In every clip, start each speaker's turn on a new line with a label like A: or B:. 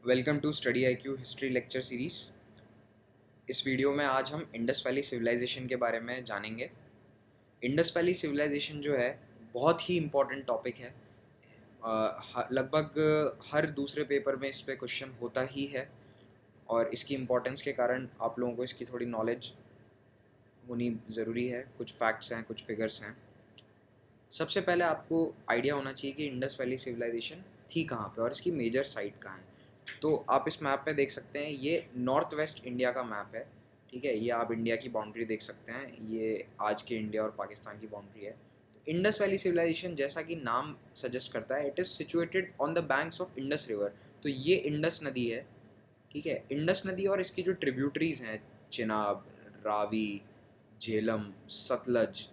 A: Welcome to study IQ history lecture series. इस video में आज हम इंडस वैली सिविलाइजेशन के बारे में जानेंगे। इंडस वैली सिविलाइजेशन जो है बहुत ही इम्पॉर्टेंट टॉपिक है। लगभग हर दूसरे पेपर में इस पे क्वेश्चन होता ही है और इसकी इम्पोर्टेंस के कारण आप लोगों को इसकी थोड़ी नॉलेज होनी ज़रूरी है। कुछ फैक्ट्स हैं, कुछ फिगर्स हैं। सबसे पहले आपको आइडिया होना चाहिए कि इंडस वैली सिविलाइजेशन थी कहाँ पे और इसकी मेजर साइट कहाँ है। तो आप इस मैप पे देख सकते हैं, ये नॉर्थ वेस्ट इंडिया का मैप है। ठीक है, ये आप इंडिया की बाउंड्री देख सकते हैं, ये आज के इंडिया और पाकिस्तान की बाउंड्री है। तो इंडस वैली सिविलाइजेशन, जैसा कि नाम सजेस्ट करता है, it is situated on the banks of Indus river. तो ये इंडस नदी है। ठीक है, इंडस नदी और इसकी जो ट्रिब्यूटरीज हैं, चिनाब, रावी, झेलम, सतलज,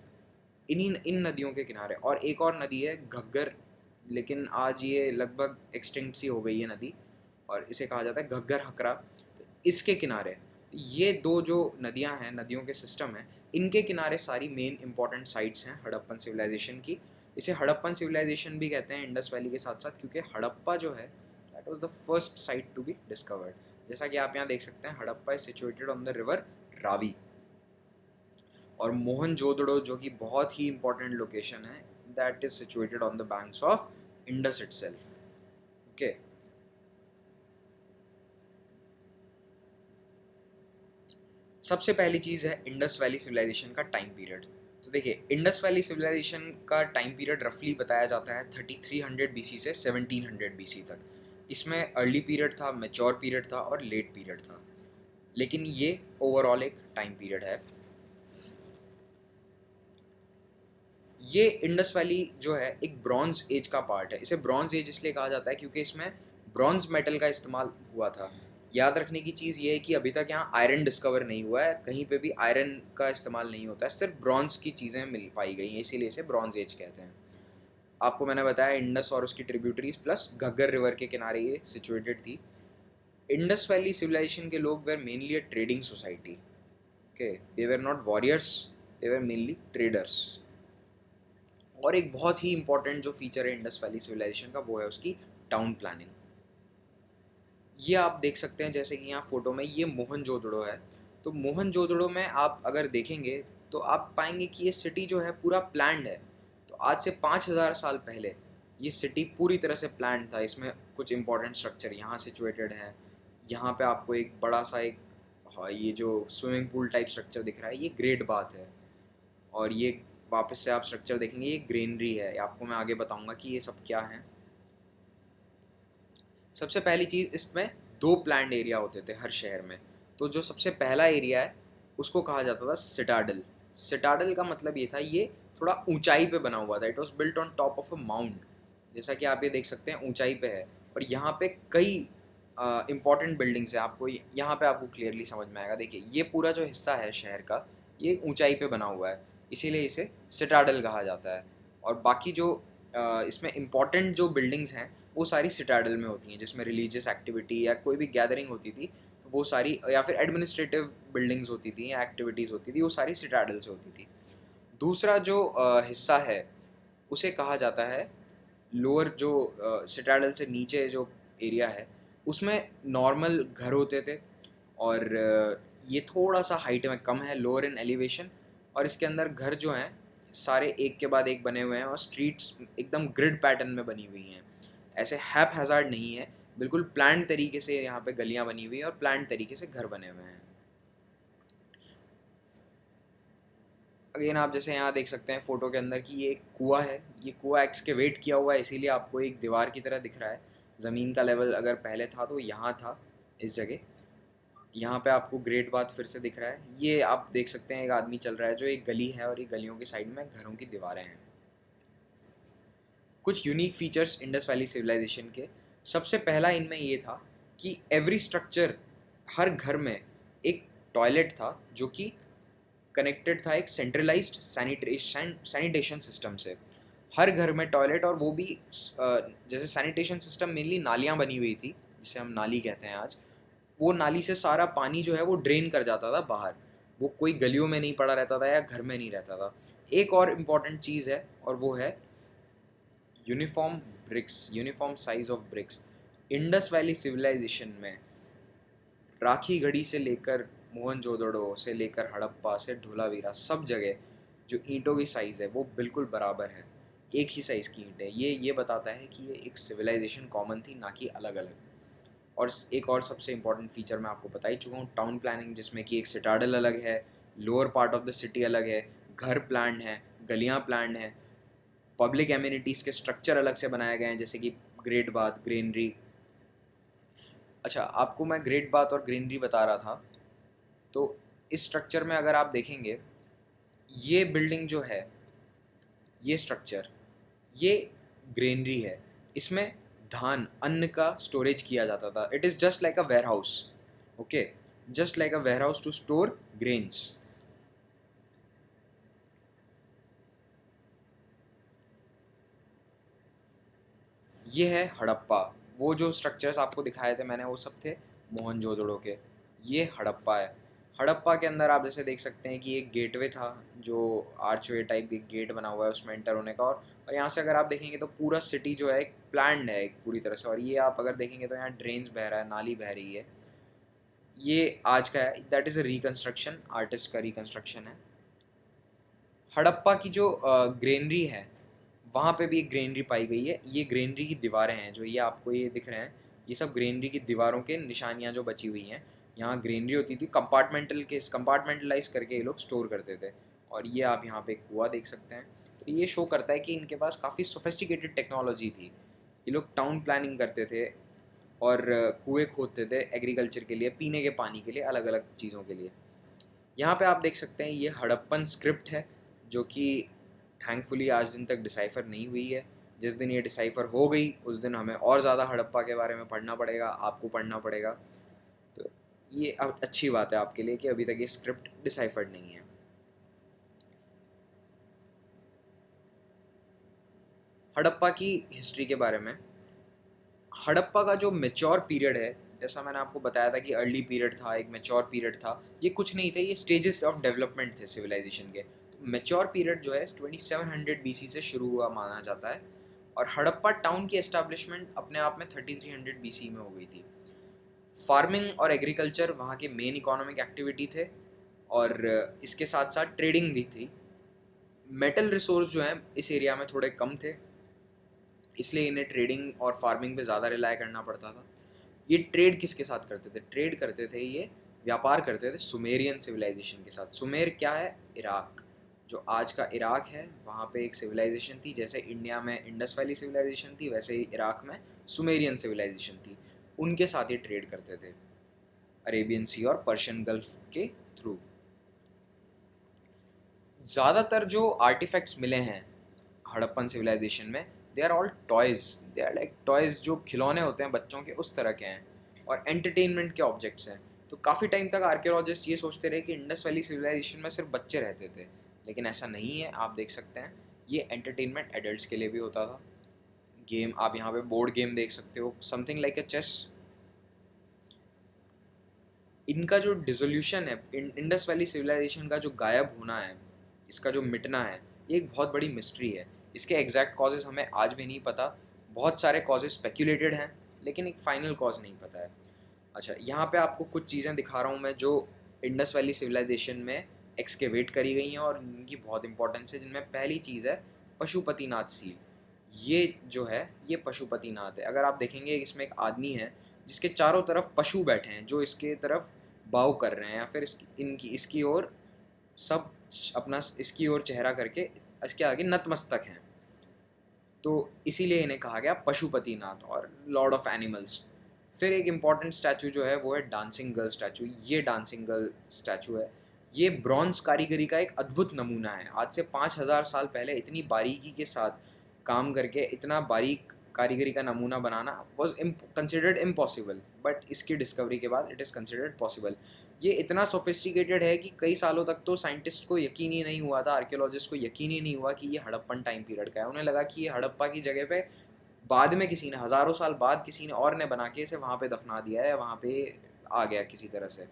A: इन नदियों के किनारे। और एक और नदी है घग्गर, लेकिन आज ये लगभग एक्सटिंक्ट सी हो गई है नदी और इसे कहा जाता है घग्गर हकरा। तो इसके किनारे ये दो जो नदियां हैं, नदियों के सिस्टम है, इनके किनारे सारी मेन इंपॉर्टेंट साइट्स हैं हड़प्पन सिविलाइजेशन की। इसे हड़प्पन सिविलाइजेशन भी कहते हैं इंडस वैली के साथ साथ, क्योंकि हड़प्पा जो है that was the first site to be discovered. जैसा कि आप यहाँ देख सकते हैं, Harappa is situated on the river Ravi. और मोहनजोदड़ो, जो कि बहुत ही इंपॉर्टेंट लोकेशन है, that is situated on the banks of Indus itself. Okay, सबसे पहली चीज़ है इंडस वैली सिविलाइजेशन का टाइम पीरियड। तो देखिए, इंडस वैली सिविलाइजेशन का टाइम पीरियड रफली बताया जाता है 3300 BC से 1700 BC तक। इसमें अर्ली पीरियड था, मैच्योर पीरियड था और लेट पीरियड था, लेकिन ये ओवरऑल एक टाइम पीरियड है। ये इंडस वैली जो है एक ब्रॉन्ज एज का पार्ट है। इसे ब्रॉन्ज एज इसलिए कहा जाता है क्योंकि इसमें ब्रॉन्ज मेटल का इस्तेमाल हुआ था। याद रखने की चीज़ ये है कि अभी तक यहाँ आयरन डिस्कवर नहीं हुआ है, कहीं पे भी आयरन का इस्तेमाल नहीं होता है, सिर्फ ब्रॉन्ज की चीज़ें मिल पाई गई हैं, इसीलिए इसे ब्रॉन्ज एज कहते हैं। आपको मैंने बताया इंडस और उसकी ट्रिब्यूटरीज प्लस घग्गर रिवर के किनारे ये सिचुएटेड थी। इंडस वैली सिविलाइजेशन के लोग were mainly a trading society. Okay, they were not warriors, they were mainly traders. और एक बहुत ही इंपॉर्टेंट जो फीचर है इंडस वैली सिविलाइजेशन का, वो है उसकी टाउन प्लानिंग। ये आप देख सकते हैं, जैसे कि यहाँ फोटो में ये मोहनजोदड़ो है। तो मोहनजोदड़ो में आप अगर देखेंगे तो आप पाएंगे कि ये सिटी जो है पूरा प्लान्ड है। तो आज से 5000 साल पहले ये सिटी पूरी तरह से प्लान्ड था। इसमें कुछ इंपॉर्टेंट स्ट्रक्चर यहाँ सिचुएटेड है। यहाँ पे आपको एक बड़ा सा एक, हाँ, ये जो स्विमिंग पूल टाइप स्ट्रक्चर दिख रहा है, ये ग्रेट बाथ है। और ये वापस से आप स्ट्रक्चर देखेंगे, ये ग्रेनरी है। आपको मैं आगे बताऊंगा कि ये सब क्या है। सबसे पहली चीज़, इसमें दो प्लान्ड एरिया होते थे हर शहर में। तो जो सबसे पहला एरिया है उसको कहा जाता था सिटाडल। सिटाडल का मतलब ये था, ये थोड़ा ऊंचाई पे बना हुआ था। It was built on top of a mount, जैसा कि आप ये देख सकते हैं, ऊंचाई पे है। और यहाँ पे कई इंपॉर्टेंट बिल्डिंग्स हैं। आपको यहाँ पे आपको क्लियरली समझ में आएगा। देखिए, ये पूरा जो हिस्सा है शहर का, ये ऊंचाई पे बना हुआ है, इसीलिए इसे सिटाडल कहा जाता है। और बाकी जो इसमें इम्पॉर्टेंट जो बिल्डिंग्स हैं वो सारी सिटाडल में होती हैं, जिसमें रिलीजियस एक्टिविटी या कोई भी गैदरिंग होती थी तो वो सारी, या फिर एडमिनिस्ट्रेटिव बिल्डिंग्स होती थी या एक्टिविटीज़ होती थी, वो सारी सिटाडल से होती थी। दूसरा जो हिस्सा है उसे कहा जाता है लोअर, जो सिटाडल से नीचे जो एरिया है उसमें नॉर्मल घर होते थे। और ये थोड़ा सा हाइट में कम है, लोअर इन एलिवेशन। और इसके अंदर घर जो हैं सारे एक के बाद एक बने हुए हैं और स्ट्रीट्स एकदम ग्रिड पैटर्न में बनी हुई हैं। ऐसे हैप हैज़ार्ड नहीं है, बिल्कुल प्लान्ड तरीके से यहाँ पे गलियाँ बनी हुई हैं और प्लान्ड तरीके से घर बने हुए हैं। अगेन आप जैसे यहाँ देख सकते हैं फोटो के अंदर कि ये एक कुआं है। ये कुआं एक्सकेवेट किया हुआ है, इसीलिए आपको एक दीवार की तरह दिख रहा है। ज़मीन का लेवल अगर पहले था तो यहाँ था, इस जगह। यहाँ पे आपको ग्रेट बाथ फिर से दिख रहा है। ये आप देख सकते हैं एक आदमी चल रहा है, जो एक गली है और ये गलियों के साइड में घरों की दीवारें हैं। कुछ unique features Indus Valley civilization के, सबसे पहला इनमें ये था कि एवरी स्ट्रक्चर, हर घर में एक टॉयलेट था जो कि कनेक्टेड था एक सेंट्रलाइज्ड सैनिटेशन सिस्टम से। हर घर में टॉयलेट, और वो भी जैसे सैनिटेशन सिस्टम मेनली नालियाँ बनी हुई थी, जिसे हम नाली कहते हैं आज। वो नाली से सारा पानी जो है वो ड्रेन कर जाता था बाहर, वो कोई गलियों में नहीं पड़ा रहता था या घर में नहीं रहता था। एक और इम्पॉर्टेंट चीज़ है और वो है uniform bricks, uniform size of bricks. Indus Valley civilization में राखी गढ़ी से लेकर मोहनजोदड़ो से लेकर हड़प्पा से धोलावीरा सब जगह जो ईंटों की साइज़ है वो बिल्कुल बराबर है, एक ही साइज़ की ईंट है। ये बताता है कि ये एक सिविलाइजेशन कॉमन थी, ना कि अलग अलग। और एक और सबसे इम्पॉर्टेंट फीचर मैं आपको बता ही चुका हूँ, टाउन प्लानिंग, जिसमें कि एक सिटाडल अलग है, lower part of the city अलग है, घर प्लान है, गलियाँ प्लान है, पब्लिक एम्यूनिटीज़ के स्ट्रक्चर अलग से बनाए गए हैं, जैसे कि ग्रेट बाथ, ग्रीनरी। अच्छा, आपको मैं ग्रेट बाथ और ग्रीनरी बता रहा था, तो इस स्ट्रक्चर में अगर आप देखेंगे, ये बिल्डिंग जो है, ये स्ट्रक्चर, ये ग्रेनरी है। इसमें धान, अन्न का स्टोरेज किया जाता था। It is just like a warehouse, okay, just like a warehouse to store grains. ये है हड़प्पा। वो जो स्ट्रक्चर्स आपको दिखाए थे मैंने, वो सब थे मोहनजोदड़ो के। ये हड़प्पा है। हड़प्पा के अंदर आप जैसे देख सकते हैं कि एक गेटवे था, जो आर्चवे टाइप एक गेट बना हुआ है उसमें एंटर होने का। और यहाँ से अगर आप देखेंगे तो पूरा सिटी जो है एक प्लान्ड है, एक पूरी तरह से। और ये आप अगर देखेंगे तो यहाँ ड्रेन्स बह रहा है, नाली बह रही है। ये आज का है, that is a reconstruction, artist का रिकन्स्ट्रक्शन है। हड़प्पा की जो ग्रेनरी है, वहाँ पे भी एक ग्रेनरी पाई गई है। ये ग्रेनरी की दीवारें हैं, जो ये आपको ये दिख रहे हैं, ये सब ग्रेनरी की दीवारों के निशानियाँ जो बची हुई हैं। यहाँ ग्रेनरी होती थी, कंपार्टमेंटलाइज करके ये लोग स्टोर करते थे। और ये आप यहाँ पे एक कुआं देख सकते हैं। तो ये शो करता है कि इनके पास काफ़ी सोफिस्टिकेटेड टेक्नोलॉजी थी। ये लोग टाउन प्लानिंग करते थे और कुएँ खोदते थे एग्रीकल्चर के लिए, पीने के पानी के लिए, अलग अलग चीज़ों के लिए। यहाँ पे आप देख सकते हैं ये हड़प्पन स्क्रिप्ट है, जो कि थैंकफुली आज दिन तक डिसाइफर नहीं हुई है। जिस दिन ये डिसाइफर हो गई उस दिन हमें और ज़्यादा हड़प्पा के बारे में पढ़ना पड़ेगा, आपको पढ़ना पड़ेगा। तो ये अब अच्छी बात है आपके लिए कि अभी तक ये स्क्रिप्ट डिसाइफर्ड नहीं है। हड़प्पा की हिस्ट्री के बारे में, हड़प्पा का जो मेच्योर पीरियड है, जैसा मैंने आपको बताया था कि अर्ली पीरियड था, एक मेच्योर पीरियड था, ये कुछ नहीं थे, ये स्टेजेस ऑफ डेवलपमेंट थे सिविलाइजेशन के। तो मेच्योर पीरियड जो है 2700 BC से शुरू हुआ माना जाता है। और हड़प्पा टाउन की एस्टैब्लिशमेंट अपने आप में 3300 BC में हो गई थी। फार्मिंग और एग्रीकल्चर वहाँ के मेन इकोनॉमिक एक्टिविटी थे, और इसके साथ साथ ट्रेडिंग भी थी। मेटल रिसोर्स जो हैं इस एरिया में थोड़े कम थे, इसलिए इन्हें ट्रेडिंग और फार्मिंग पे ज़्यादा रिलाय करना पड़ता था। ये ट्रेड किसके साथ करते थे? ट्रेड करते थे, ये व्यापार करते थे सुमेरियन सिविलाइजेशन के साथ। सुमेर क्या है? इराक। जो आज का इराक है, वहाँ पे एक सिविलाइजेशन थी। जैसे इंडिया में इंडस वैली सिविलाइजेशन थी, वैसे ही इराक में सुमेरियन सिविलाइजेशन थी। उनके साथ ये ट्रेड करते थे अरेबियन सी और पर्शियन गल्फ के थ्रू। ज़्यादातर जो आर्टिफैक्ट्स मिले हैं हड़प्पन सिविलाइजेशन में, they are all toys. They are like toys, जो खिलौने होते हैं बच्चों के, उस तरह के हैं, और एंटरटेनमेंट के ऑब्जेक्ट्स हैं। तो काफ़ी टाइम तक आर्कियोलॉजिस्ट ये सोचते रहे कि इंडस वैली सिविलाइजेशन में सिर्फ बच्चे रहते थे, लेकिन ऐसा नहीं है। आप देख सकते हैं ये एंटरटेनमेंट एडल्ट्स के लिए भी होता था। गेम, आप यहाँ पे बोर्ड गेम देख सकते हो, समथिंग लाइक अ चेस। इनका जो डिसोल्यूशन है, इंडस वैली सिविलाइजेशन का जो गायब होना है, इसका जो मिटना है, ये एक बहुत बड़ी मिस्ट्री है। इसके एग्जैक्ट कॉजेज़ हमें आज भी नहीं पता। बहुत सारे कॉजेज़ स्पेक्यूलेटेड हैं, लेकिन एक फाइनल कॉज नहीं पता है। अच्छा, यहाँ पे आपको कुछ चीज़ें दिखा रहा हूँ मैं, जो इंडस वैली सिविलाइजेशन में एक्सकेवेट करी गई हैं और इनकी बहुत इंपॉर्टेंस है। जिनमें पहली चीज़ है पशुपतिनाथ सील। ये जो है, ये पशुपतिनाथ है। अगर आप देखेंगे, इसमें एक आदमी है जिसके चारों तरफ पशु बैठे हैं, जो इसके तरफ बाव कर रहे हैं, या फिर इसकी ओर सब अपना इसकी ओर चेहरा करके इसके आगे नतमस्तक हैं। तो इसीलिए इन्हें कहा गया पशुपतिनाथ और लॉर्ड ऑफ एनिमल्स। फिर एक इम्पॉर्टेंट स्टैचू जो है वो है डांसिंग गर्ल स्टैचू। ये डांसिंग गर्ल स्टैचू है। ये ब्रॉन्ज कारीगरी का एक अद्भुत नमूना है। आज से 5000 साल पहले इतनी बारीकी के साथ काम करके इतना बारीक कारीगरी का नमूना बनाना वॉज कंसिडर्ड इम्पॉसिबल, बट इसकी डिस्कवरी के बाद इट इज़ कंसिडर्ड पॉसिबल। ये इतना सोफिस्टिकेटेड है कि कई सालों तक तो साइंटिस्ट को यकीन ही नहीं हुआ था, आर्कियोलॉजिस्ट को यकीन ही नहीं हुआ कि ये हड़प्पन टाइम पीरियड का है। उन्हें लगा कि ये हड़प्पा की जगह पे बाद में किसी ने, हज़ारों साल बाद किसी ने और ने बना के इसे वहाँ पे दफना दिया है, वहाँ पे आ गया किसी तरह से,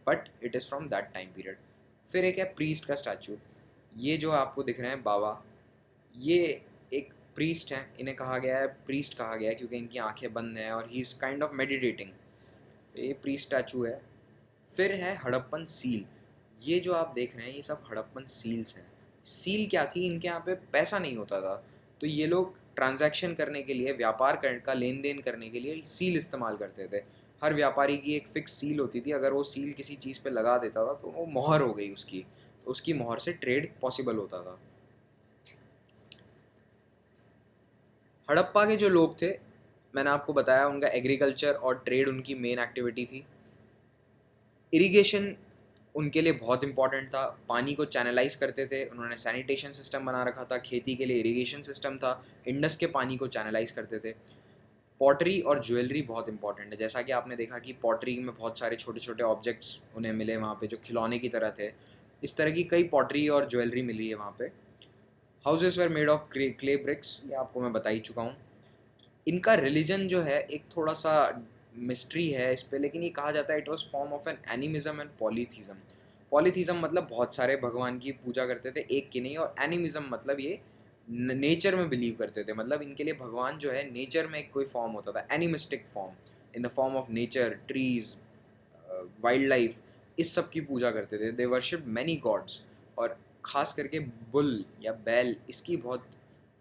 A: but it is from that time period. फिर एक है प्रीस्ट का स्टैचू। ये जो आपको दिख रहे हैं बाबा, ये एक प्रीस्ट हैं, इन्हें कहा गया है प्रीस्ट कहा गया है क्योंकि इनकी आंखें बंद हैं और he is kind of meditating. ये प्रीस्ट स्टैचू है। फिर है हड़प्पन सील। ये जो आप देख रहे हैं ये सब हड़प्पन सील्स हैं। सील क्या थी, इनके यहाँ पे पैसा नहीं होता था, तो ये लोग ट्रांजैक्शन करने के लिए, व्यापार का लेन देन करने के लिए सील इस्तेमाल करते थे। हर व्यापारी की एक फ़िक्स सील होती थी, अगर वो सील किसी चीज़ पे लगा देता था तो वो मोहर हो गई उसकी, तो उसकी मोहर से ट्रेड पॉसिबल होता था। हड़प्पा के जो लोग थे, मैंने आपको बताया, उनका एग्रीकल्चर और ट्रेड उनकी मेन एक्टिविटी थी। इरिगेशन उनके लिए बहुत इंपॉर्टेंट था, पानी को चैनलाइज करते थे, उन्होंने सैनिटेशन सिस्टम बना रखा था, खेती के लिए इरिगेशन सिस्टम था, इंडस के पानी को चैनलाइज करते थे। पॉटरी और ज्वेलरी बहुत इंपॉर्टेंट है, जैसा कि आपने देखा कि पॉटरी में बहुत सारे छोटे छोटे ऑब्जेक्ट्स उन्हें मिले वहाँ पे जो खिलौने की तरह थे। इस तरह की कई पॉटरी और ज्वेलरी मिली है वहाँ पे। Houses were made of clay bricks, ये आपको मैं बता ही चुका हूँ। इनका रिलीजन जो है एक थोड़ा सा मिस्ट्री है इस पे, लेकिन ये कहा जाता है it was form of an animism and polytheism. Polytheism मतलब बहुत सारे भगवान की पूजा करते थे, एक की नहीं, और एनिमिज्म मतलब ये नेचर में बिलीव करते थे, मतलब इनके लिए भगवान जो है नेचर में कोई फॉर्म होता था, animistic form, in the form of nature, trees, wild life, इस सब की पूजा करते थे। दे वर्शिप मैनी गॉड्स, और ख़ास करके बुल या बैल, इसकी बहुत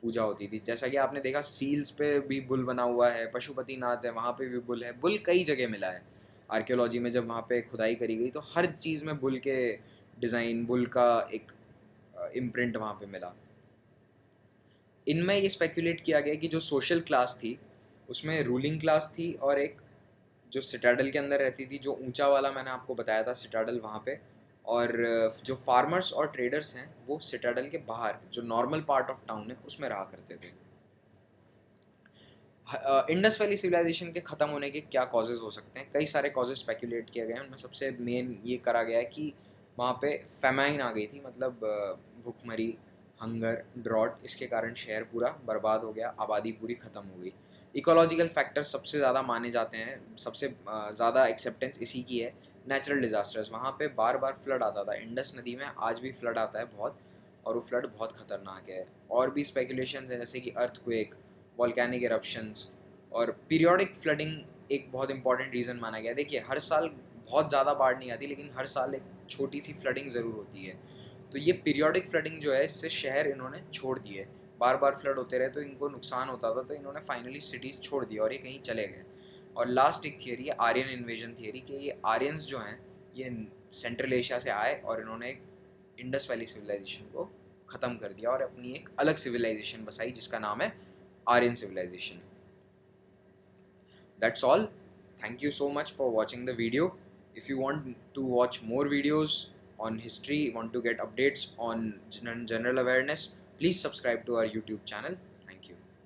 A: पूजा होती थी। जैसा कि आपने देखा सील्स पे भी बुल बना हुआ है, पशुपतिनाथ है वहाँ पे भी बुल है। बुल कई जगह मिला है आर्कियोलॉजी में, जब वहाँ पे खुदाई करी गई तो हर चीज़ में बुल के डिज़ाइन, बुल का एक इम्प्रिंट वहाँ पे मिला। इनमें ये स्पेकुलेट किया गया कि जो सोशल क्लास थी उसमें रूलिंग क्लास थी, और एक जो सिटाडल के अंदर रहती थी, जो ऊंचा वाला मैंने आपको बताया था सिटाडल वहाँ पे, और जो फार्मर्स और ट्रेडर्स हैं वो सिटाडल के बाहर जो नॉर्मल पार्ट ऑफ टाउन है उसमें रहा करते थे। इंडस वैली सिविलाइजेशन के ख़त्म होने के क्या कॉजेज़ हो सकते हैं? कई सारे कॉजेज़ स्पेकुलेट किए गए हैं, उनमें सबसे मेन ये करा गया है कि वहाँ पे फेमाइन आ गई थी, मतलब भुखमरी, हंगर, ड्रॉट, इसके कारण शहर पूरा बर्बाद हो गया, आबादी पूरी ख़त्म हो गई। इकोलॉजिकल फैक्टर्स सबसे ज़्यादा माने जाते हैं, सबसे ज़्यादा एक्सेप्टेंस इसी की है। नेचुरल डिज़ास्टर्स, वहाँ पे बार बार फ्लड आता था, इंडस नदी में आज भी फ्लड आता है बहुत, और वो फ्लड बहुत ख़तरनाक है। और भी स्पेकुलेशन हैं जैसे कि अर्थक्वेक, वॉल्केनिक एरप्शंस और पीरियोडिक फ्लडिंग एक बहुत इंपॉर्टेंट रीज़न माना गया है। देखिए हर साल बहुत ज़्यादा बाढ़ नहीं आती, लेकिन हर साल एक छोटी सी फ्लडिंग ज़रूर होती है। तो ये पीरियोडिक फ्लडिंग जो है, इससे शहर इन्होंने छोड़ दिए, बार बार फ्लड होते रहे तो इनको नुकसान होता था, तो इन्होंने फाइनली सिटीज़ छोड़ दिया और ये कहीं चले गए। और लास्ट एक थियरी है आर्यन इन्वेजन थियरी, कि ये आर्यंस जो हैं ये सेंट्रल एशिया से आए और इन्होंने एक इंडस वैली सिविलाइजेशन को ख़त्म कर दिया और अपनी एक अलग सिविलाइजेशन बसाई जिसका नाम है Aryan civilization. That's all. Thank you so much for watching the video. If you want to watch more videos on history, want to get updates on general awareness, please subscribe to our YouTube channel.